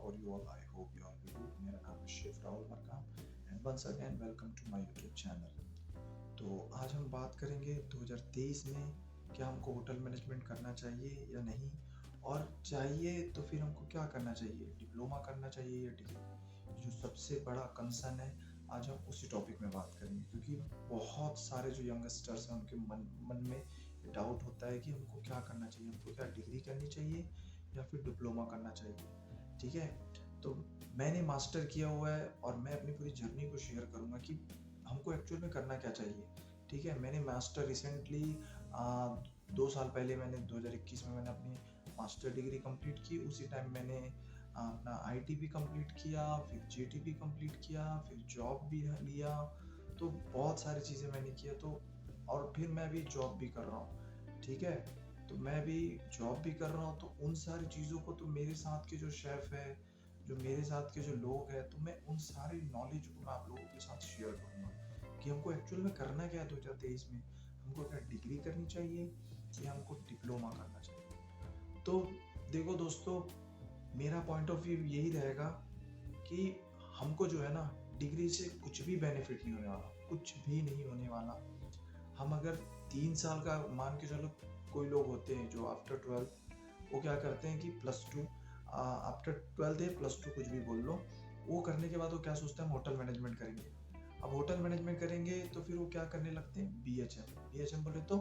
for you all. I hope you all will good. मेरा नाम है Shiv Rahul Markam and once again welcome to my YouTube channel. तो आज हम बात करेंगे 2023 में क्या हमको होटल मैनेजमेंट करना चाहिए या नहीं, और चाहिए तो फिर हमको क्या करना चाहिए, डिप्लोमा करना चाहिए या डिग्री। जो सबसे बड़ा कंसर्न है, आज हम उसी टॉपिक में बात करेंगे, क्योंकि बहुत सारे जो यंगस्टर्स हैं उनके मन में डाउट होता है कि हमको क्या करना चाहिए, हमको क्या डिग्री करनी चाहिए या फिर डिप्लोमा करना चाहिए। ठीक है, तो मैंने मास्टर किया हुआ है और मैं अपनी पूरी जर्नी को शेयर करूंगा कि हमको एक्चुअल में करना क्या चाहिए। ठीक है, मैंने मास्टर रिसेंटली 2 साल पहले मैंने 2021 में मैंने अपनी मास्टर डिग्री कंप्लीट की। उसी टाइम मैंने अपना आईटी भी कंप्लीट किया, फिर जेटी भी कंप्लीट किया, फिर जॉब भी लिया। तो बहुत सारी चीज़ें मैंने किया, तो और फिर मैं भी जॉब भी कर रहा हूँ। ठीक है, तो मैं भी जॉब भी कर रहा हूँ, तो उन सारी चीज़ों को, तो मेरे साथ के जो शेफ़ है, जो मेरे साथ के जो लोग हैं, तो मैं उन सारी नॉलेज को मैं आप लोगों के साथ शेयर करूँगा कि हमको एक्चुअल में करना क्या है 2023 में। हमको क्या डिग्री करनी चाहिए या हमको डिप्लोमा करना चाहिए। तो देखो दोस्तों, मेरा पॉइंट ऑफ व्यू यही रहेगा कि हमको जो है ना, डिग्री से कुछ भी बेनिफिट नहीं होने वाला, कुछ भी नहीं होने वाला। हम अगर 3 साल का मान के चलो, कोई लोग होते हैं जो आफ्टर 12 वो क्या करते हैं कि +2 आफ्टर 12 है, +2 कुछ भी बोल लो, वो करने के बाद वो क्या सोचते हैं, हम होटल मैनेजमेंट करेंगे। अब होटल मैनेजमेंट करेंगे तो फिर वो क्या करने लगते हैं, BHM बोले तो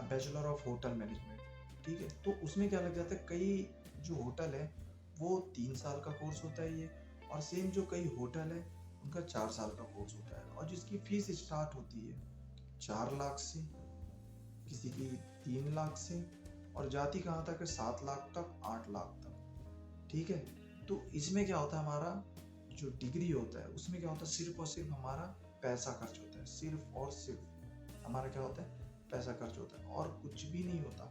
बैचलर ऑफ होटल मैनेजमेंट। ठीक है, तो उसमें क्या लग जाता है, कई जो होटल है वो 3 साल का कोर्स होता है ये, और सेम जो कई होटल है उनका 4 साल का कोर्स होता है, और जिसकी फीस स्टार्ट होती है 4 लाख से, किसी की 3 लाख से, और जाती कहाँ तक है, 7 लाख तक, 8 लाख तक। ठीक है, तो इसमें क्या होता है, हमारा जो डिग्री होता है उसमें क्या होता है, सिर्फ और सिर्फ हमारा पैसा खर्च होता है, सिर्फ और सिर्फ हमारा क्या होता है, पैसा खर्च होता है, और कुछ भी नहीं होता।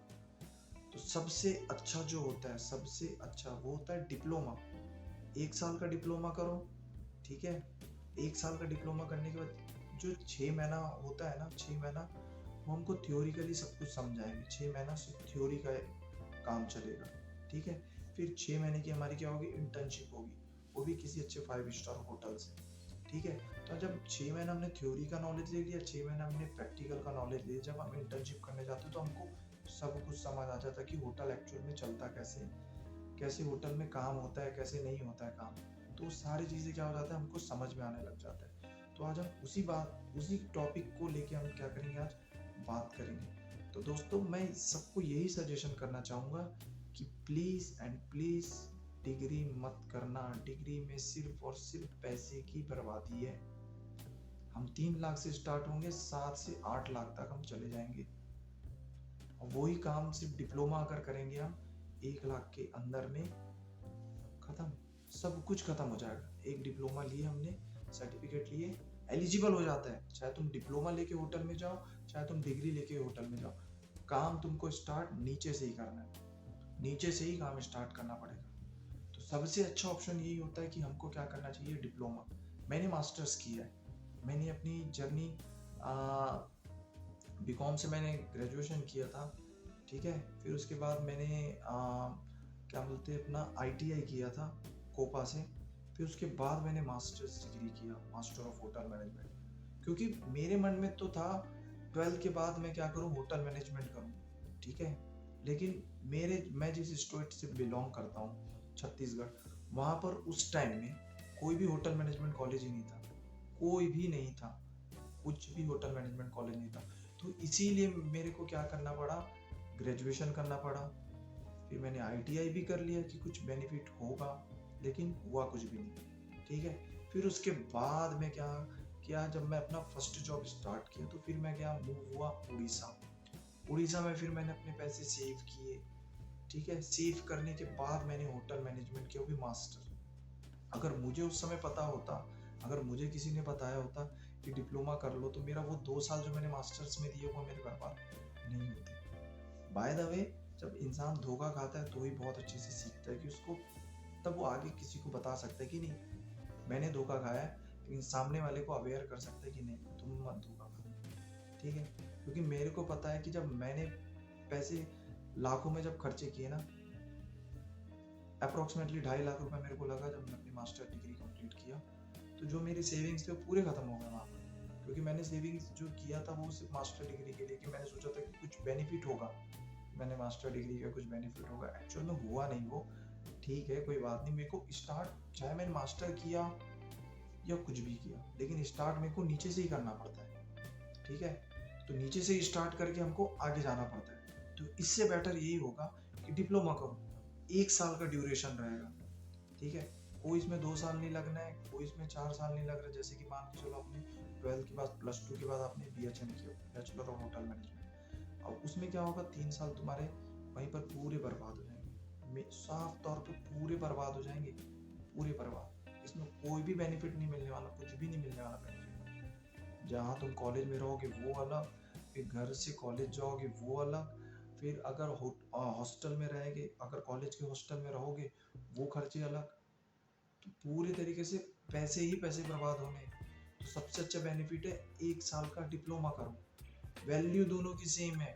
तो सबसे अच्छा जो होता है, सबसे अच्छा वो होता है डिप्लोमा। 1 साल का डिप्लोमा करो। ठीक है, 1 साल का डिप्लोमा करने के बाद जो 6 महीना होता है ना, 6 महीना वो हमको थ्योरिकली सब कुछ समझाएंगे। 6 महीना सिर्फ थ्योरी का काम चलेगा। ठीक है, फिर 6 महीने की हमारी क्या होगी, इंटर्नशिप होगी, वो भी किसी अच्छे 5 स्टार होटल से। ठीक है, तो जब 6 महीना हमने थ्योरी का नॉलेज ले लिया, 6 महीना हमने प्रैक्टिकल का नॉलेज ले लिया, जब हम इंटर्नशिप करने जाते हैं तो हमको सब कुछ समझ आ जाता है कि होटल एक्चुअल में चलता कैसे, कैसे होटल में काम होता है, कैसे नहीं होता है काम। तो सारी चीज़ें क्या हो जाता है, हमको समझ में आने लग जाता है। तो आज हम उसी टॉपिक को लेके हम क्या करेंगे, आज बात करेंगे। तो दोस्तों, मैं सबको यही सजेशन करना चाहूँगा कि प्लीज़ एंड प्लीज़ डिग्री मत करना। डिग्री में सिर्फ और सिर्फ पैसे की बर्बादी है। हम 3 लाख से स्टार्ट होंगे, 7 से 8 लाख तक हम चले जाएंगे, और वही काम सिर्फ डिप्लोमा अगर करेंगे हम 1 लाख के अंदर में, खत्म, सब कुछ खत्म हो जाएगा। एक डिप्लोमा लिए हमने, सर्टिफिकेट लिए, एलिजिबल हो जाता है। चाहे तुम डिप्लोमा लेके होटल में जाओ, चाहे तुम डिग्री लेके होटल में जाओ, काम तुमको स्टार्ट नीचे से ही करना है, नीचे से ही काम स्टार्ट करना पड़ेगा। तो सबसे अच्छा ऑप्शन यही होता है कि हमको क्या करना चाहिए, डिप्लोमा। मैंने मास्टर्स किया है, मैंने अपनी जर्नी बीकॉम से मैंने ग्रेजुएशन किया था। ठीक है, फिर उसके बाद मैंने क्या बोलते हैं, अपना ITI किया था कोपा से। फिर उसके बाद मैंने मास्टर्स डिग्री किया, मास्टर ऑफ होटल मैनेजमेंट, क्योंकि मेरे मन में तो था 12 के बाद मैं क्या करूं, होटल मैनेजमेंट करूं। ठीक है, लेकिन मैं जिस स्टेट से बिलोंग करता हूँ, छत्तीसगढ़, वहाँ पर उस टाइम में कोई भी होटल मैनेजमेंट कॉलेज ही नहीं था, कोई भी नहीं था, कुछ भी होटल मैनेजमेंट कॉलेज नहीं था। तो इसीलिए मेरे को क्या करना पड़ा, ग्रेजुएशन करना पड़ा। फिर मैंने ITI भी कर लिया कि कुछ बेनिफिट होगा, लेकिन हुआ कुछ भी नहीं। ठीक है, फिर उसके बाद मैं क्या किया, जब मैं अपना फर्स्ट जॉब स्टार्ट किया, तो फिर मैं क्या मूव हुआ उड़ीसा। उड़ीसा में फिर मैंने अपने पैसे सेव किए। ठीक है, सेव करने के बाद मैंने होटल मैनेजमेंट किया, वो भी मास्टर। अगर मुझे उस समय पता होता, अगर मुझे किसी ने बताया होता कि डिप्लोमा कर लो, तो मेरा वो 2 साल जो मैंने मास्टर्स में दिए वो मेरे बर्बाद नहीं होते। बाय द वे, जब इंसान धोखा खाता है तो ही बहुत अच्छे से सीखता है कि उसको, तब वो आगे किसी को बता सकता है कि नहीं मैंने धोखा खाया है, लेकिन सामने वाले को अवेयर कर सकता है कि नहीं तुम मत धोखा खाओ। ठीक है, क्योंकि मेरे को पता है कि जब मैंने पैसे लाखों में जब खर्चे किए ना, अप्रोक्सीमेटली 2.5 लाख रुपए मेरे को लगा जब मैंने अपनी मास्टर डिग्री कंप्लीट किया। तो जो मेरी सेविंग्स थे वो पूरे ख़त्म हो गए वहाँ पर, क्योंकि मैंने सेविंग्स जो किया था वो सिर्फ मास्टर डिग्री के लिए, कि मैंने सोचा था कि कुछ बेनिफिट होगा, मैंने मास्टर डिग्री का कुछ बेनिफिट होगा। एक्चुअल में हुआ नहीं वो। ठीक है, कोई बात नहीं। मेरे को स्टार्ट, चाहे मैंने मास्टर किया या कुछ भी किया, लेकिन स्टार्ट मेरे को नीचे से ही करना पड़ता है। ठीक है, तो नीचे से ही स्टार्ट करके हमको आगे जाना पड़ता है। तो इससे बेटर यही होगा कि डिप्लोमा करो, 1 साल का ड्यूरेशन रहेगा। ठीक है, कोई इसमें 2 साल नहीं लगना है, कोई इसमें 4 साल नहीं लग रहा। जैसे कि मान के चलो आपने 12th के बाद, +2 के बाद आपने BHM किया, बैचलर ऑफ होटल मैनेजमेंट। अब उसमें क्या होगा, 3 साल तुम्हारे वहीं पर पूरे बर्बाद हो जाएंगे, साफ तौर पे पूरे बर्बाद हो जाएंगे, पूरे बर्बाद। इसमें कोई भी बेनिफिट नहीं मिलने वाला, कुछ भी नहीं मिलने वाला बेनिफिट। जहाँ तुम कॉलेज में रहोगे वो अलग, फिर घर से कॉलेज जाओगे वो अलग, फिर अगर हॉस्टल में रहेंगे, अगर कॉलेज के हॉस्टल में रहोगे वो खर्चे अलग। तो पूरे तरीके से पैसे ही पैसे बर्बाद होने। तो सबसे अच्छा बेनिफिट है 1 साल का डिप्लोमा करो। वैल्यू दोनों की सेम है,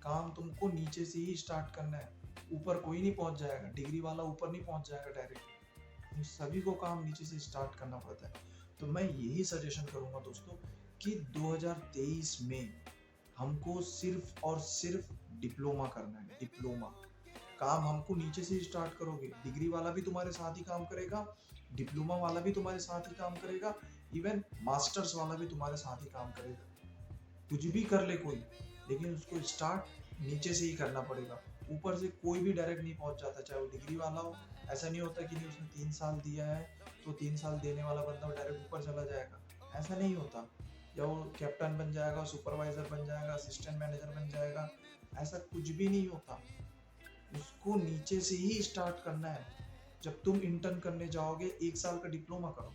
काम तुमको नीचे से ही स्टार्ट करना है, ऊपर कोई नहीं पहुंच जाएगा, डिग्री वाला ऊपर नहीं पहुंच जाएगा डायरेक्ट। सभी को काम नीचे से स्टार्ट करना पड़ता है। तो मैं यही सजेशन करूंगा दोस्तों कि 2023 में हमको सिर्फ और सिर्फ डिप्लोमा करना है। डिप्लोमा काम हमको नीचे से स्टार्ट करोगे, डिग्री वाला भी तुम्हारे साथ ही काम करेगा, डिप्लोमा वाला भी तुम्हारे साथ ही काम करेगा, इवन मास्टर्स वाला भी तुम्हारे साथ ही काम करेगा। कुछ भी कर ले कोई, लेकिन उसको स्टार्ट नीचे से ही करना पड़ेगा। ऊपर से कोई भी डायरेक्ट नहीं पहुंच जाता, चाहे वो डिग्री वाला हो। ऐसा नहीं होता कि नहीं उसने 3 साल दिया है तो 3 साल देने वाला बंदा डायरेक्ट ऊपर चला जाएगा, ऐसा नहीं होता। या वो कैप्टन बन जाएगा, सुपरवाइजर बन जाएगा, असिस्टेंट मैनेजर बन जाएगा, ऐसा कुछ भी नहीं होता। उसको नीचे से ही स्टार्ट करना है। जब तुम इंटर्न करने जाओगे, 1 साल का डिप्लोमा करो,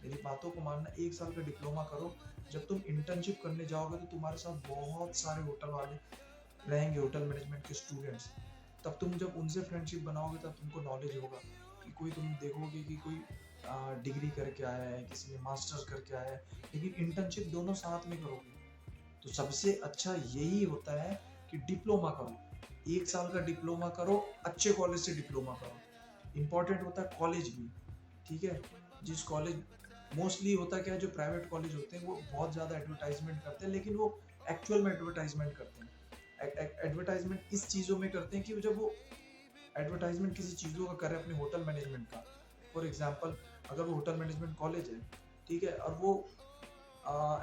मेरी बातों को मानना, 1 साल का डिप्लोमा करो। जब तुम इंटर्नशिप करने जाओगे तो तुम्हारे साथ बहुत सारे होटल वाले रहेंगे, होटल मैनेजमेंट के स्टूडेंट्स। तब तुम जब उनसे फ्रेंडशिप बनाओगे तब तुमको नॉलेज होगा कि कोई, तुम देखोगे कि कोई डिग्री करके आया है, किसी ने मास्टर्स करके आया है, लेकिन इंटर्नशिप दोनों साथ में करोगे। तो सबसे अच्छा यही होता है कि डिप्लोमा करो, 1 साल का डिप्लोमा करो, अच्छे कॉलेज से डिप्लोमा करो। इम्पॉर्टेंट होता है कॉलेज भी। ठीक है, जिस कॉलेज, मोस्टली होता क्या है, जो प्राइवेट कॉलेज होते हैं वो बहुत ज़्यादा एडवर्टाइजमेंट करते हैं, लेकिन वो एक्चुअल में एडवर्टाइजमेंट करते हैं। एडवर्टाइजमेंट इस चीज़ों में करते हैं कि जब वो एडवर्टाइजमेंट किसी चीज़ों का कर रहे हैं, अपने होटल मैनेजमेंट का, फॉर एग्जांपल अगर वो होटल मैनेजमेंट कॉलेज है, ठीक है, और वो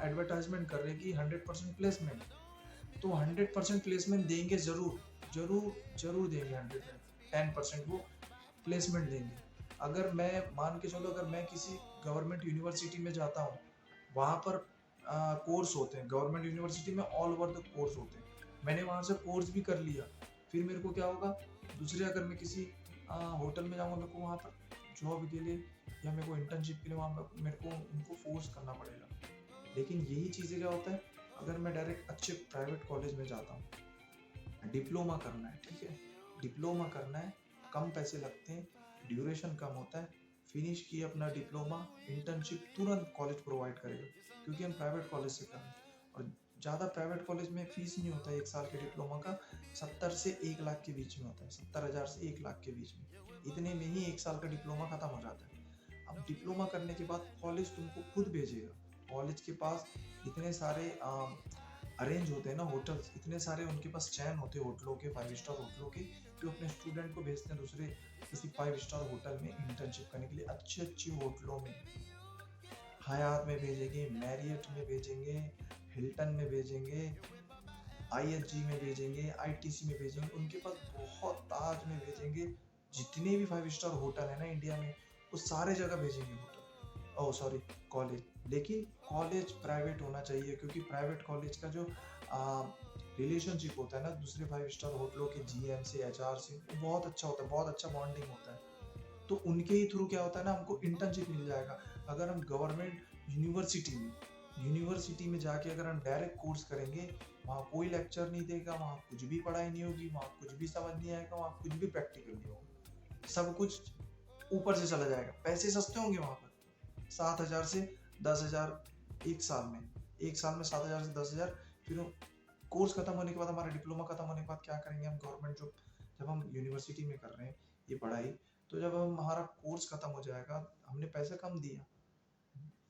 एडवर्टाइजमेंट कर रहे हैं कि 100% प्लेसमेंट, तो 100% प्लेसमेंट देंगे, ज़रूर जरूर जरूर देंगे। 110% वो प्लेसमेंट देंगे। अगर मैं मान के चलो, अगर मैं किसी गवर्नमेंट यूनिवर्सिटी में जाता हूँ, वहाँ पर कोर्स होते हैं, गवर्नमेंट यूनिवर्सिटी में ऑल ओवर द कोर्स होते हैं, मैंने वहाँ से कोर्स भी कर लिया, फिर मेरे को क्या होगा, दूसरे अगर मैं किसी होटल में जाऊँगा, मेरे को वहाँ पर जॉब के लिए या मेरे को इंटर्नशिप के लिए वहाँ पर मेरे को उनको फोर्स करना पड़ेगा। लेकिन यही चीज़ें क्या होता है, अगर मैं डायरेक्ट अच्छे प्राइवेट कॉलेज में जाता हूँ, डिप्लोमा करना है, ठीक है, डिप्लोमा करना है, कम पैसे लगते हैं, ड्यूरेशन कम होता है, फिनिश किए अपना डिप्लोमा, इंटर्नशिप तुरंत कॉलेज प्रोवाइड करेगा, क्योंकि हम प्राइवेट कॉलेज से कर रहे हैं। और ज़्यादा प्राइवेट कॉलेज में फीस नहीं होता 1 साल के डिप्लोमा का, 70 से 1 लाख के बीच में होता है, 70,000 से 1 लाख के बीच में, इतने में ही 1 साल का डिप्लोमा खत्म हो जाता है। अब डिप्लोमा करने के बाद कॉलेज तुमको खुद भेजेगा, कॉलेज के पास इतने सारे अरेंज होते हैं ना होटल्स, इतने सारे उनके पास चैन होते हैं होटलों के, 5 स्टार होटलों के, जो अपने स्टूडेंट को भेजते हैं दूसरे किसी 5 स्टार होटल में इंटर्नशिप करने के लिए, अच्छे अच्छे होटलों में, हयात में भेजेंगे, मैरियट में भेजेंगे, हिल्टन में भेजेंगे, IHG में भेजेंगे, ITC में भेजेंगे, उनके पास बहुत, ताज में भेजेंगे, जितने भी 5 स्टार होटल है ना इंडिया में, वो सारे जगह भेजेंगे होटल, ओह सॉरी कॉलेज। लेकिन कॉलेज प्राइवेट होना चाहिए, क्योंकि प्राइवेट कॉलेज का जो रिलेशनशिप होता है ना दूसरे 5 स्टार होटलों के GM से, HR से, वो बहुत अच्छा होता है, बहुत अच्छा बॉन्डिंग होता है। तो उनके ही थ्रू क्या होता है ना, हमको इंटर्नशिप मिल जाएगा। अगर हम गवर्नमेंट यूनिवर्सिटी में जाके अगर हम डायरेक्ट कोर्स करेंगे, वहाँ कोई लेक्चर नहीं देगा, वहाँ कुछ भी पढ़ाई नहीं होगी, वहाँ कुछ भी समझ नहीं आएगा, वहाँ कुछ भी प्रैक्टिकल नहीं होगा, सब कुछ ऊपर से चला जाएगा। पैसे सस्ते होंगे वहाँ पर, 7,000 से 10,000 1 साल में, 1 साल में 7,000 से 10,000। फिर कोर्स खत्म होने के बाद, हमारा डिप्लोमा खत्म होने के बाद क्या करेंगे हम, गवर्नमेंट जॉब, जब हम यूनिवर्सिटी में कर रहे हैं ये पढ़ाई, तो जब हम हमारा कोर्स खत्म हो जाएगा, हमने पैसा कम दिया,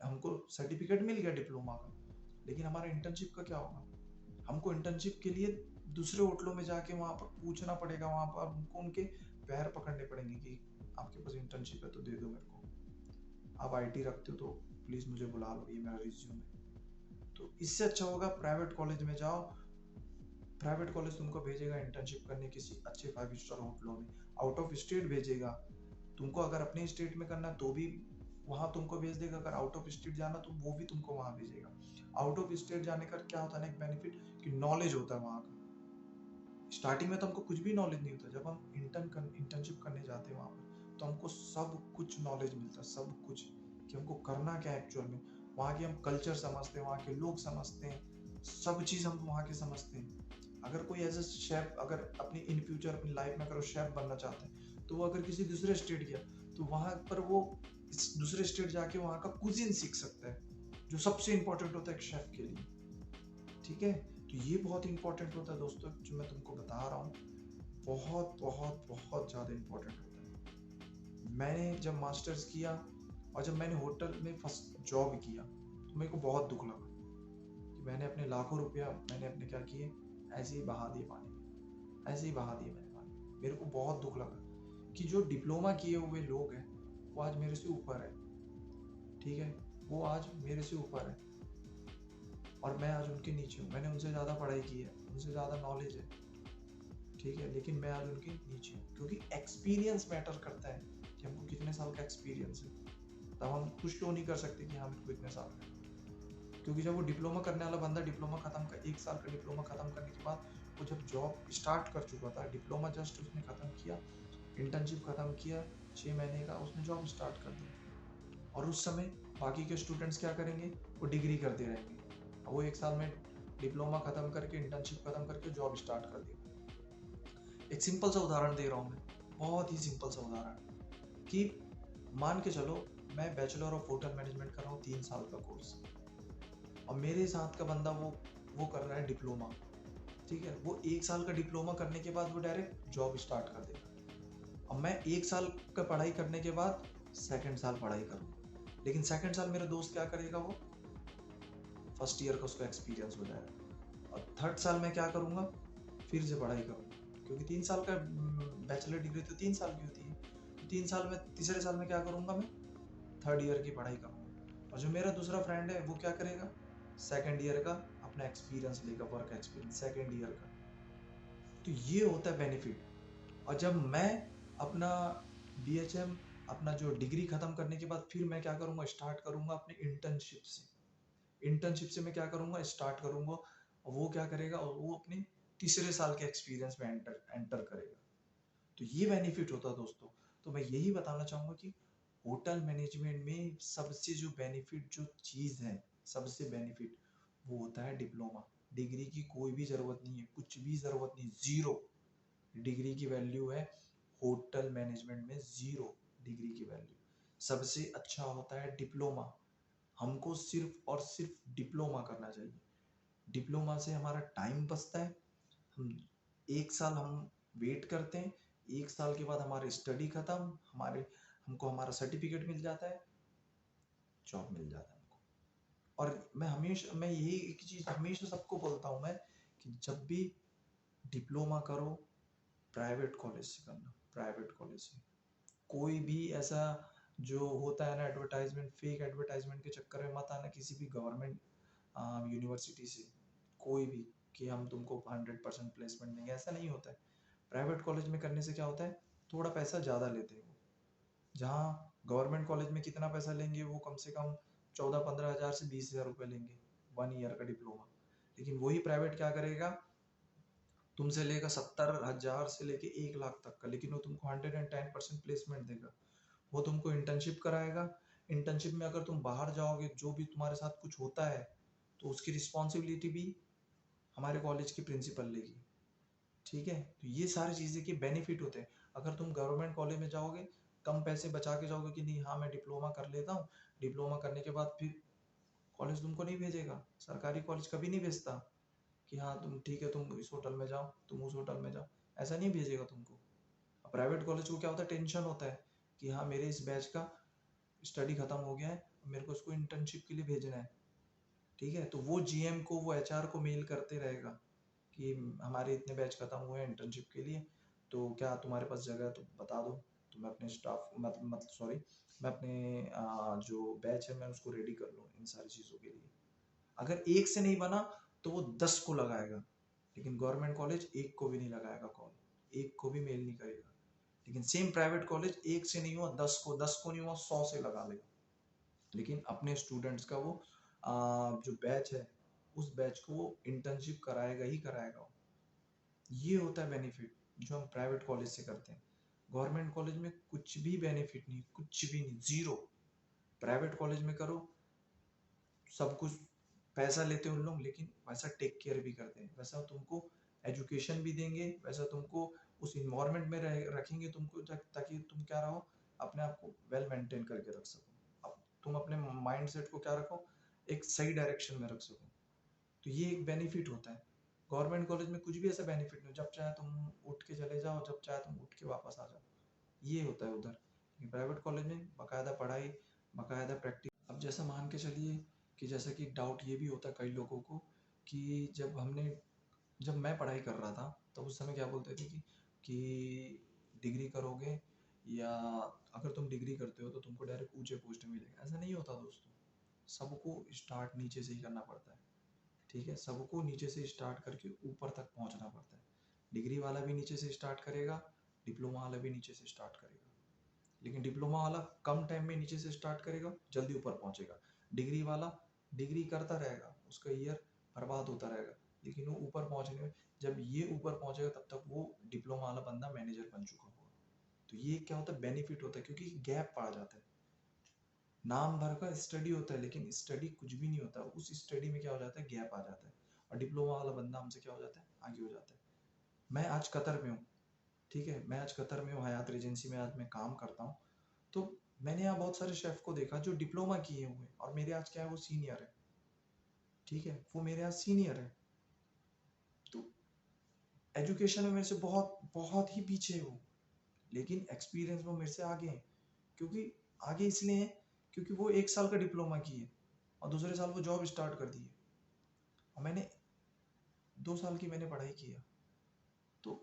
हमको सर्टिफिकेट मिल गया डिप्लोमा का, लेकिन हमारा इंटर्नशिप का क्या होगा? हमको इंटर्नशिप के लिए दूसरे होटलों में जाके वहाँ पर पूछना पड़ेगा, वहाँ पर हमको उनके पैर पकड़ने पड़ेंगे कि आपके पास इंटर्नशिप है तो दे दो मेरे को, आप आईटी रखते हो तो प्लीज मुझे बुला लो, ये मेरा रिज्यूम है। तो इससे अच्छा होगा प्राइवेट कॉलेज में जाओ, प्राइवेट कॉलेज तुमको भेजेगा इंटर्नशिप करने किसी अच्छे 5 स्टार होटलों में, आउट ऑफ स्टेट भेजेगा तुमको, अगर अपने स्टेट में करना तो भी वहाँ तुमको भेज देगा, अगर आउट ऑफ स्टेट जाना तो वो भी तुमको वहाँ भेजेगा। आउट ऑफ स्टेट जाने का क्या होता है ना एक बेनिफिट, कि नॉलेज होता है वहाँ का। स्टार्टिंग में तो हमको कुछ भी नॉलेज नहीं होता, जब हम इंटर्नशिप करने जाते हैं वहाँ पर तो हमको सब कुछ नॉलेज मिलता है, सब कुछ, कि हमको करना क्या है एक्चुअल में। वहाँ के हम कल्चर समझते हैं, वहाँ के लोग समझते हैं, सब चीज़ हम वहाँ के समझते हैं। अगर कोई एज ए शेफ, अगर अपनी इन फ्यूचर अपनी लाइफ में अगर वो शेफ बनना चाहते हैं तो वो अगर किसी दूसरे स्टेट गया तो वहाँ पर वो इस दूसरे स्टेट जाके वहाँ का कुजिन सीख सकता है, जो सबसे इंपॉर्टेंट होता है एक शेफ के लिए। ठीक है, तो ये बहुत इंपॉर्टेंट होता है दोस्तों, जो मैं तुमको बता रहा हूँ, बहुत बहुत बहुत ज़्यादा इंपॉर्टेंट होता है। मैंने जब मास्टर्स किया और जब मैंने होटल में फर्स्ट जॉब किया तो मेरे को बहुत दुख लगा कि मैंने अपने लाखों रुपया मैंने अपने क्या किए, ऐसे ही बहा दिए पानी में, ऐसे ही बहा दिए मैंने पानी में। मेरे को बहुत दुख लगा कि जो डिप्लोमा किए हुए लोग हैं वो आज मेरे से ऊपर है। ठीक है, वो आज मेरे से ऊपर है और मैं आज उनके नीचे हूँ। मैंने उनसे ज़्यादा पढ़ाई की है, उनसे ज़्यादा नॉलेज है, ठीक है, लेकिन मैं आज उनके नीचे हूँ, क्योंकि एक्सपीरियंस मैटर करता है कि हमको कितने साल का एक्सपीरियंस है। तब हम कुछ शो नहीं कर सकते कि हाँ मेरे को इतने साल का है। क्योंकि जब वो डिप्लोमा करने वाला बंदा डिप्लोमा खत्म कर 1 साल का डिप्लोमा खत्म करने के बाद वो जब जॉब स्टार्ट कर चुका था, डिप्लोमा जस्ट उसने खत्म किया, इंटर्नशिप खत्म किया, 6 महीने का उसने जॉब स्टार्ट कर दिया। और उस समय बाकी के स्टूडेंट्स क्या करेंगे, वो डिग्री करते रहेंगे। वो 1 साल में डिप्लोमा खत्म करके इंटर्नशिप खत्म करके जॉब स्टार्ट कर देगा। एक सिंपल सा उदाहरण दे रहा हूँ मैं, बहुत ही सिंपल सा उदाहरण, कि मान के चलो मैं बैचलर ऑफ होटल मैनेजमेंट कर रहा हूँ 3 साल का कोर्स, और मेरे साथ का बंदा वो कर रहा है डिप्लोमा। ठीक है, वो 1 साल का डिप्लोमा करने के बाद वो डायरेक्ट जॉब स्टार्ट कर देगा, और मैं 1 साल का पढ़ाई करने के बाद सेकंड साल पढ़ाई करूँगा। लेकिन सेकंड साल मेरा दोस्त क्या करेगा, वो फर्स्ट ईयर का उसका एक्सपीरियंस हो जाएगा, और थर्ड साल में क्या करूँगा, फिर से पढ़ाई करूँगा, क्योंकि 3 साल का बैचलर डिग्री तो 3 साल की होती है। 3 साल में तीसरे साल में क्या करूँगा, मैं थर्ड ईयर की पढ़ाई करूँगा। और जो मेरा दूसरा फ्रेंड है वो क्या करेगा, सेकंड ईयर का अपना एक्सपीरियंस लेगा, वर्क एक्सपीरियंस सेकंड ईयर का। तो ये होता है बेनिफिट। और जब मैं अपना बीएचएम अपना जो डिग्री खत्म करने के बाद फिर मैं क्या करूँगा, स्टार्ट करूँगा अपने इंटर्नशिप से। इंटर्नशिप से मैं क्या करूँगा, स्टार्ट करूँगा, और वो क्या करेगा, और वो अपने तीसरे साल के एक्सपीरियंस में एंटर करेगा। तो ये बेनिफिट होता है दोस्तों। तो मैं यही बताना चाहूँगा कि होटल मैनेजमेंट में सबसे जो बेनिफिट जो चीज़ है, सबसे बेनिफिट वो होता है डिप्लोमा। डिग्री की कोई भी ज़रूरत नहीं है, कुछ भी ज़रूरत नहीं, ज़ीरो डिग्री की वैल्यू है होटल मैनेजमेंट में, ज़ीरो डिग्री की वैल्यू। सबसे अच्छा होता है डिप्लोमा। हमको सिर्फ और सिर्फ डिप्लोमा करना चाहिए। डिप्लोमा से हमारा टाइम बचता है, हम 1 साल हम वेट करते हैं, 1 साल के बाद हमारी स्टडी खत्म, हमारे हमको हमारा सर्टिफिकेट मिल जाता है, जॉब मिल जाता है हमको। और मैं यही एक चीज़ हमेशा सबको बोलता हूँ मैं, कि जब भी डिप्लोमा करो प्राइवेट कॉलेज से करना, प्राइवेट कॉलेज से। कोई भी ऐसा जो होता है ना एडवर्टाइजमेंट, फेक एडवर्टाइजमेंट के चक्कर में मत आना किसी भी गवर्नमेंट यूनिवर्सिटी से, कोई भी, कि हम तुमको 100% प्लेसमेंट देंगे, ऐसा नहीं होता है। प्राइवेट कॉलेज में करने से क्या होता है, थोड़ा पैसा ज़्यादा लेते हैं वो। जहाँ गवर्नमेंट कॉलेज में कितना पैसा लेंगे, वो कम से कम 14-15 हज़ार से 20 हज़ार रुपये लेंगे 1 ईयर का डिप्लोमा। लेकिन वही प्राइवेट क्या करेगा, तुमसे लेगा 70 हज़ार से लेके 1 लाख तक का, लेकिन वो तुमको 110% प्लेसमेंट देगा। वो तुमको इंटर्नशिप कराएगा, इंटर्नशिप में अगर तुम बाहर जाओगे, जो भी तुम्हारे साथ कुछ होता है तो उसकी रिस्पॉन्सिबिलिटी भी हमारे कॉलेज की प्रिंसिपल लेगी। ठीक है, तो ये सारी चीज़ें के बेनिफिट होते हैं। अगर तुम गवर्नमेंट कॉलेज में जाओगे, कम पैसे बचा के जाओगे कि नहीं हाँ मैं डिप्लोमा कर लेता हूँ, डिप्लोमा करने के बाद फिर कॉलेज तुमको नहीं भेजेगा, सरकारी कॉलेज कभी नहीं भेजता कि हाँ तुम ठीक है तुम इस होटल में जाओ, तुम उस होटल में जाओ, ऐसा नहीं भेजेगा तुमको। प्राइवेट कॉलेज को क्या होता है, टेंशन होता है कि हाँ मेरे इस बैच का स्टडी खत्म हो गया है, मेरे को उसको इंटर्नशिप के लिए भेजना है, ठीक है, तो वो जीएम को, वो एचआर को मेल करते रहेगा कि हमारे इतने बैच खत्म हुए हैं इंटर्नशिप के लिए, तो क्या तुम्हारे पास जगह है तो बता दो, तो मैं अपने स्टाफ मतलब सॉरी, मैं अपने जो बैच है मैं उसको रेडी कर लूँ इन सारी चीज़ों के लिए। अगर एक से नहीं बना तो वो 10 को लगाएगा, लेकिन गवर्नमेंट कॉलेज एक को भी नहीं लगाएगा कॉल, एक को भी मेल नहीं करेगा। लेकिन सेम प्राइवेट कॉलेज एक से नहीं हुआ 10 को, 10 को नहीं हुआ 100 से लगा लेगा, लेकिन अपने स्टूडेंट्स का वो जो बैच है उस बैच को वो इंटर्नशिप कराएगा ही कराएगा। ये होता है बेनिफिट जो हम प्राइवेट कॉलेज से करते हैं। गवर्नमेंट कॉलेज में कुछ भी बेनिफिट नहीं, कुछ भी नहीं, जीरो। प्राइवेट कॉलेज में करो सब कुछ, पैसा लेते हैं उन लोग, लेकिन वैसा टेक केयर भी करते हैं, वैसा तुमको एजुकेशन भी देंगे, वैसा तुमको उस इन्वायरमेंट में रखेंगे तुमको, ताकि तुम क्या रहो, अपने आप को वेल मेंटेन करके रख सको, अब तुम अपने माइंड सेट को क्या रखो, एक सही डायरेक्शन में रख सको। तो ये एक बेनिफिट होता है। गवर्नमेंट कॉलेज में कुछ भी ऐसा बेनिफिट नहीं, जब चाहे तुम उठ के चले जाओ, जब चाहे तुम उठ के वापस आ जाओ, ये होता है उधर। लेकिन प्राइवेट कॉलेज में बाकायदा पढ़ाई, बाकायदा प्रैक्टिस। अब जैसा मान के चलिए कि जैसा कि डाउट ये भी होता है कई लोगों को कि जब मैं पढ़ाई कर रहा था तो उस समय क्या बोलते थे कि डिग्री करोगे, या अगर तुम डिग्री करते हो तो तुमको डायरेक्ट ऊंचे पोस्ट में मिलेगा। ऐसा नहीं होता दोस्तों, सबको स्टार्ट नीचे से ही करना पड़ता है, ठीक है, सबको नीचे से स्टार्ट करके ऊपर तक पहुंचना पड़ता है। डिग्री वाला भी नीचे से स्टार्ट करेगा, डिप्लोमा वाला भी नीचे से स्टार्ट करेगा, लेकिन डिप्लोमा वाला कम टाइम में नीचे से स्टार्ट करेगा, जल्दी ऊपर पहुंचेगा। डिग्री वाला डिग्री करता रहेगा, उसका ईयर बर्बाद होता रहेगा, लेकिन वो ऊपर पहुंचने में, जब ये ऊपर पहुंचेगा तब तक वो डिप्लोमा वाला बंदा मैनेजर बन चुका होगा। तो ये क्या होता है, बेनिफिट होता है, क्योंकि गैप पड़ जाता है। नाम भर का स्टडी होता है लेकिन स्टडी कुछ भी नहीं होता, उस स्टडी में क्या हो जाता है, गैप आ जाता है, और डिप्लोमा वाला बंदा हमसे क्या हो जाता है, आगे हो जाता है। मैं आज कतर में हूँ, ठीक है, मैं आज कतर में हूँ, हयात एजेंसी में आज मैं काम करता हूँ। तो मैंने यहाँ बहुत सारे शेफ को देखा जो डिप्लोमा किए हुए हैं, और मेरे आज क्या है, वो सीनियर है, ठीक है, वो मेरे आज सीनियर है। तो एजुकेशन में मेरे से बहुत बहुत ही पीछे है वो, लेकिन एक्सपीरियंस में मेरे से आगे हैं। क्योंकि आगे इसलिए हैं क्योंकि वो 1 साल का डिप्लोमा किए और दूसरे साल वो जॉब स्टार्ट कर दी है, और मैंने 2 साल की मैंने पढ़ाई किया। तो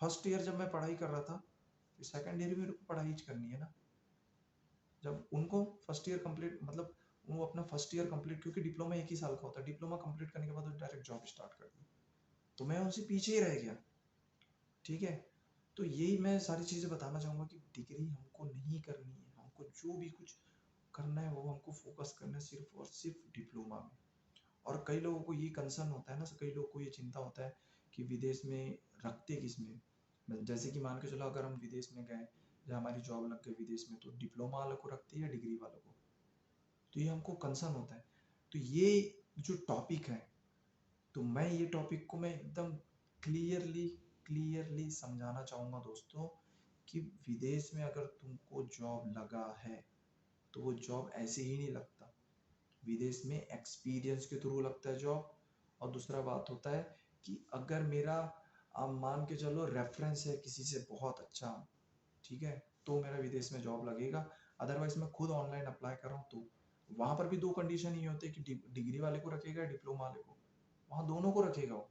फर्स्ट ईयर जब मैं पढ़ाई कर रहा था, तो सेकेंड ईयर भी मेरे को पढ़ाई करनी है ना। जब उनको फर्स्ट ईयर कंप्लीट, मतलब वो अपना फर्स्ट ईयर कंप्लीट, क्योंकि डिप्लोमा 1 ही साल का होता है, डिप्लोमा कंप्लीट करने के बाद वो डायरेक्ट जॉब स्टार्ट कर दी, तो मैं उनसे पीछे ही रह गया, ठीक है। तो यही मैं सारी चीज़ें बताना चाहूँगा कि डिग्री हमको नहीं करनी है, हमको जो भी कुछ करना है वो हमको फोकस करना है सिर्फ और सिर्फ डिप्लोमा में। और कई लोगों को ये कंसर्न होता है ना, कई लोगों को ये चिंता होता है कि विदेश में रखते किस में, जैसे कि मान के चलो अगर हम विदेश में गए या हमारी जॉब लग गई विदेश में, तो डिप्लोमा वालों को रखते हैं या डिग्री वालों को, तो ये हमको कंसर्न होता है। तो ये जो टॉपिक है, तो मैं ये टॉपिक को मैं एकदम क्लियरली क्लियरली समझाना चाहूँगा दोस्तों, कि विदेश में अगर तुमको जॉब लगा है तो वो जॉब ऐसे ही नहीं लगता, विदेश में एक्सपीरियंस के थ्रू लगता है जॉब। और दूसरा बात होता है कि अगर मेरा, आप मान के चलो रेफरेंस है किसी से बहुत अच्छा, ठीक है, तो मेरा विदेश में जॉब लगेगा। अदरवाइज मैं खुद ऑनलाइन अप्लाई कर रहा हूँ, तो वहाँ पर भी दो कंडीशन ये होते हैं कि डिग्री वाले को रखेगा, डिप्लोमा वाले को, वहाँ दोनों को रखेगा वो।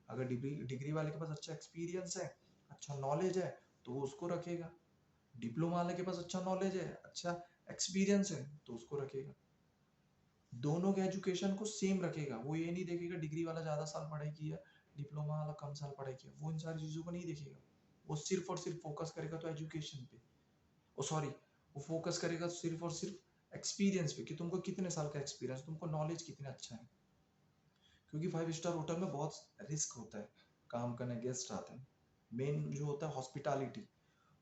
अगर डिग्री डिग्री वाले के पास अच्छा एक्सपीरियंस है, अच्छा नॉलेज है, तो वो उसको रखेगा। डिप्लोमा वाले के पास अच्छा नॉलेज है, अच्छा एक्सपीरियंस है, तो उसको रखेगा। दोनों के एजुकेशन को सेम रखेगा, वो ये नहीं देखेगा डिग्री वाला ज़्यादा साल पढ़ाई किया, डिप्लोमा वाला कम साल पढ़ाई किया, वो इन सारी चीज़ों को नहीं देखेगा। वो सिर्फ और सिर्फ फोकस करेगा तो एजुकेशन पे, ओ सॉरी, वो फोकस करेगा सिर्फ और सिर्फ एक्सपीरियंस पे, कि तुमको कितने साल का एक्सपीरियंस, तुमको नॉलेज कितना अच्छा है। क्योंकि 5 स्टार होटल में बहुत रिस्क होता है काम करने, गेस्ट आते हैं, मेन जो होता है हॉस्पिटैलिटी,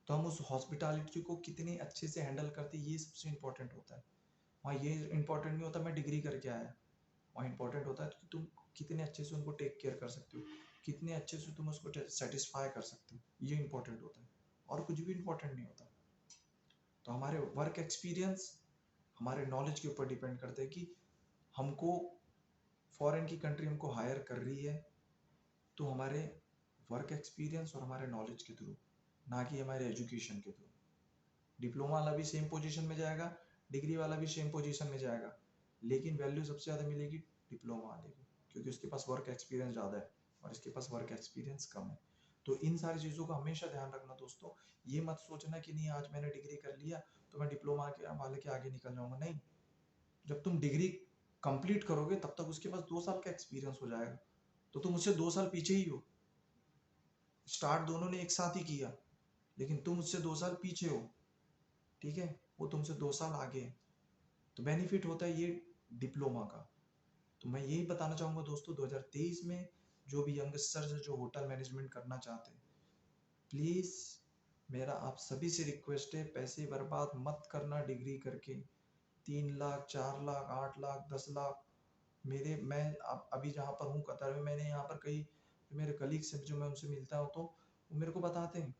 तो हम उस हॉस्पिटैलिटी को कितने अच्छे से हैंडल करते हैं, ये सबसे इंपॉर्टेंट होता है। वहाँ ये इंपॉर्टेंट नहीं होता मैं डिग्री करके आया, वहाँ इंपॉर्टेंट होता है कि तुम कितने अच्छे से उनको टेक केयर कर सकते हो, कितने अच्छे से तुम उसको सेटिस्फाई कर सकते हो, ये इंपॉर्टेंट होता है, और कुछ भी इंपॉर्टेंट नहीं होता। तो हमारे वर्क एक्सपीरियंस हमारे नॉलेज के ऊपर डिपेंड करता है कि हमको फॉरेन की कंट्री हमको हायर कर रही है तो हमारे वर्क एक्सपीरियंस और हमारे नॉलेज के थ्रू, ना कि हमारे एजुकेशन के थ्रू। डिप्लोमा वाला भी सेम पोजीशन में जाएगा, डिग्री वाला भी सेम पोजीशन में जाएगा, लेकिन वैल्यू सबसे ज़्यादा मिलेगी डिप्लोमा वाले को, क्योंकि उसके पास वर्क एक्सपीरियंस ज़्यादा है और इसके पास वर्क एक्सपीरियंस कम है। तो इन सारी चीज़ों का हमेशा ध्यान रखना दोस्तों। ये मत सोचना कि नहीं आज मैंने डिग्री कर लिया तो मैं डिप्लोमा के वाले के आगे निकल जाऊंगा, नहीं। जब तुम डिग्री कंप्लीट करोगे तब तक उसके पास 2 साल का एक्सपीरियंस हो जाएगा, तो तुम उससे 2 साल पीछे ही हो। स्टार्ट दोनों ने एक साथ ही किया, लेकिन तुम उससे 2 साल पीछे हो, ठीक है, वो तुमसे 2 साल आगे है। तो बेनिफिट होता है ये डिप्लोमा का। तो मैं यही बताना चाहूंगा दोस्तों, 2023 में जो भी यंगस्टर्स जो होटल मैनेजमेंट करना चाहते हैं, प्लीज मेरा आप सभी से रिक्वेस्ट है, पैसे बर्बाद मत करना डिग्री करके। 3 लाख, 4 लाख, 8 लाख, 10 लाख। मैं अभी जहाँ पर हूँ कतर में, मैंने यहाँ पर कई मेरे कलीग्स हैं जो मैं उनसे मिलता हूँ, तो वो मेरे को बताते हैं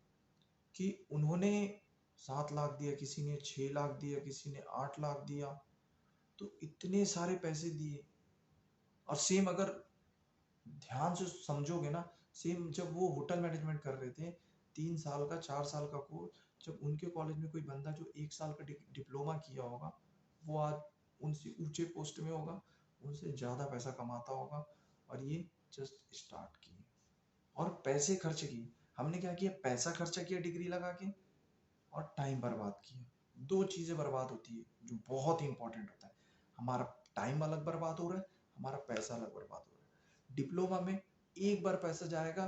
कि उन्होंने 7 लाख दिया, किसी ने 6 लाख दिया, किसी ने 8 लाख दिया, तो इतने सारे पैसे दिए। और सेम अगर ध्यान से समझोगे ना, सेम जब वो होटल मैनेजमेंट कर रहे थे, 3 साल का 4 साल का कोर्स, जब उनके कॉलेज में कोई बंदा जो 1 साल का डिप्लोमा किया होगा, वो आज उनसे ऊंचे पोस्ट में होगा, उनसे ज़्यादा पैसा कमाता होगा। और ये जस्ट स्टार्ट किए और पैसे खर्च किए। हमने क्या किया, पैसा खर्चा किया डिग्री लगा के और टाइम बर्बाद किया। 2 चीज़ें बर्बाद होती है जो बहुत ही इंपॉर्टेंट होता है। हमारा टाइम अलग बर्बाद हो रहा है, हमारा पैसा अलग बर्बाद हो रहा है। डिप्लोमा में एक बार पैसा जाएगा,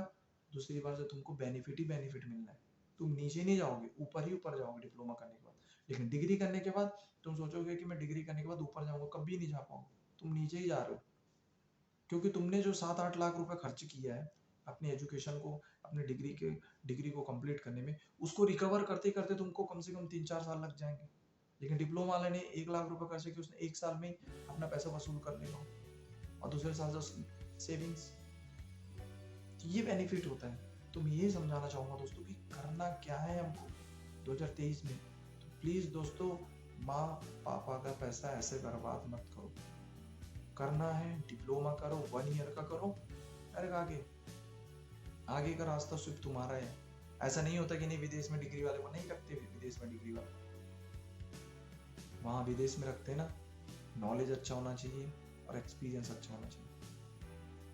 दूसरी बार से तुमको बेनिफिट ही बेनिफिट मिलना है। तुम नीचे नहीं जाओगे, ऊपर ही ऊपर जाओगे डिप्लोमा करने के बाद। लेकिन डिग्री करने के बाद तुम सोचोगे कि मैं डिग्री करने के बाद ऊपर जाऊंगा, कभी नहीं जा पाओगे, तुम नीचे ही जा रहे हो। क्योंकि तुमने जो 7-8 लाख रुपए खर्च किया है अपनी एजुकेशन को, अपने डिग्री को कंप्लीट करने में, उसको रिकवर करते करते तुमको कम से कम 3-4 साल लग जाएंगे। लेकिन डिप्लोमा वाले ने 1 लाख रुपए खर्च किया, उसने 1 साल में अपना पैसा वसूल कर लेगा और दूसरे साल से सेविंग्स। ये बेनिफिट होता है। तो मैं ये समझाना चाहूंगा दोस्तों कि करना क्या है हमको 2023 में। तो प्लीज दोस्तों, माँ पापा का पैसा ऐसे बर्बाद मत करो। करना है डिप्लोमा करो, 1 ईयर का करो, अरे आगे का रास्ता सिर्फ तुम्हारा है। ऐसा नहीं होता कि नहीं विदेश में डिग्री वाले को नहीं रखते, विदेश में डिग्री वाले वहाँ विदेश में रखते ना। नॉलेज अच्छा होना चाहिए और एक्सपीरियंस अच्छा होना चाहिए।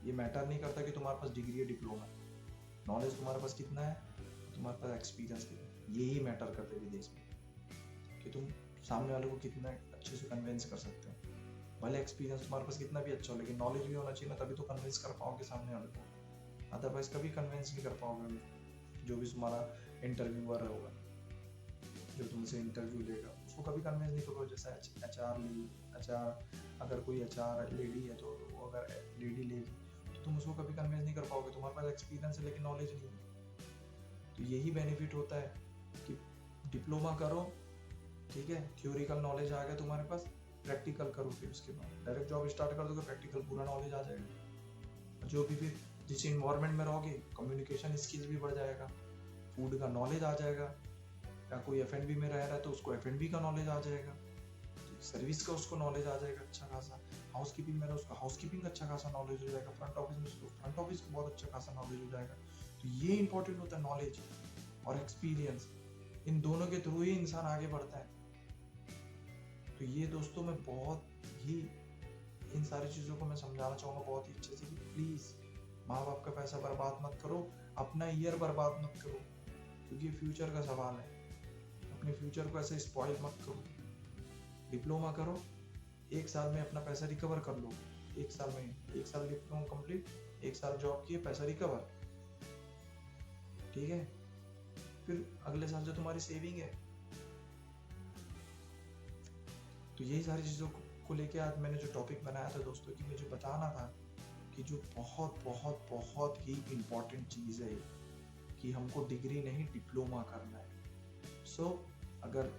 ये मैटर नहीं करता कि तुम्हारे पास डिग्री है, डिप्लोमा, नॉलेज तुम्हारे पास कितना है, तुम्हारे पास एक्सपीरियंस कितना है, यही मैटर करते हैं विदेश में, कि तुम सामने वाले को कितना अच्छे से कन्विंस कर सकते हो। भले एक्सपीरियंस तुम्हारे पास कितना भी अच्छा हो, लेकिन नॉलेज भी होना चाहिए ना, तभी तो कन्विंस कर पाओगे सामने वाले को। अदरवाइज कभी कन्विंस नहीं कर पाओगे। जो भी तुम्हारा इंटरव्यूअर होगा, जो तुमसे इंटरव्यू लेगा, उसको कभी कन्विंस नहीं करोगे। जैसे एचआर, अगर कोई एचआर लेडी है तो वो अगर लेडी लेगी तो तुम उसको कभी कन्विंस नहीं कर पाओगे, तुम्हारे पास एक्सपीरियंस है लेकिन नॉलेज नहीं है। तो यही बेनिफिट होता है कि डिप्लोमा करो, ठीक है, थ्योरिकल नॉलेज आ गया तुम्हारे पास, प्रैक्टिकल करो, फिर उसके बाद डायरेक्ट जॉब स्टार्ट कर दोगे, प्रैक्टिकल पूरा नॉलेज आ जाएगा। जो भी फिर जिस इन्वायरमेंट में रहोगे, कम्युनिकेशन स्किल्स भी बढ़ जाएगा, फूड का नॉलेज आ जाएगा, या कोई एफ&बी में रह रहा है तो उसको एफ&बी का नॉलेज आ जाएगा, सर्विस का उसको नॉलेज आ जाएगा अच्छा खासा, हाउस कीपिंग में रहा उसको हाउस कीपिंग का अच्छा खासा नॉलेज हो जाएगा, फ्रंट ऑफिस में उसको फ्रंट ऑफिस का बहुत अच्छा खासा नॉलेज हो जाएगा। तो ये इंपॉर्टेंट होता है, नॉलेज और एक्सपीरियंस, इन दोनों के थ्रू ही इंसान आगे बढ़ता है। तो ये दोस्तों मैं बहुत ही इन सारी चीज़ों को मैं समझाना चाहूँगा बहुत ही अच्छे से कि प्लीज़ माँ बाप का पैसा बर्बाद मत करो, अपना ईयर बर्बाद मत करो, क्योंकि ये फ्यूचर का सवाल है। अपने फ्यूचर को ऐसे स्पॉइल मत करो। डिप्लोमा करो, 1 साल में अपना पैसा रिकवर कर लो, 1 साल में, 1 साल डिप्लोमा कंप्लीट, 1 साल जॉब किए, पैसा रिकवर, ठीक है, फिर अगले साल जो तुम्हारी सेविंग है। तो यही सारी चीज़ों को लेके आज मैंने जो टॉपिक बनाया था दोस्तों, कि मुझे बताना था कि जो बहुत बहुत बहुत ही इम्पोर्टेंट चीज़ है कि हमको डिग्री नहीं डिप्लोमा करना है। सो अगर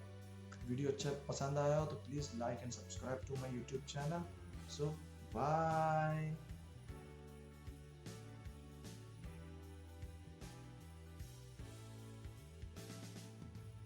वीडियो अच्छा पसंद आया हो तो please like and subscribe to my YouTube channel. So bye.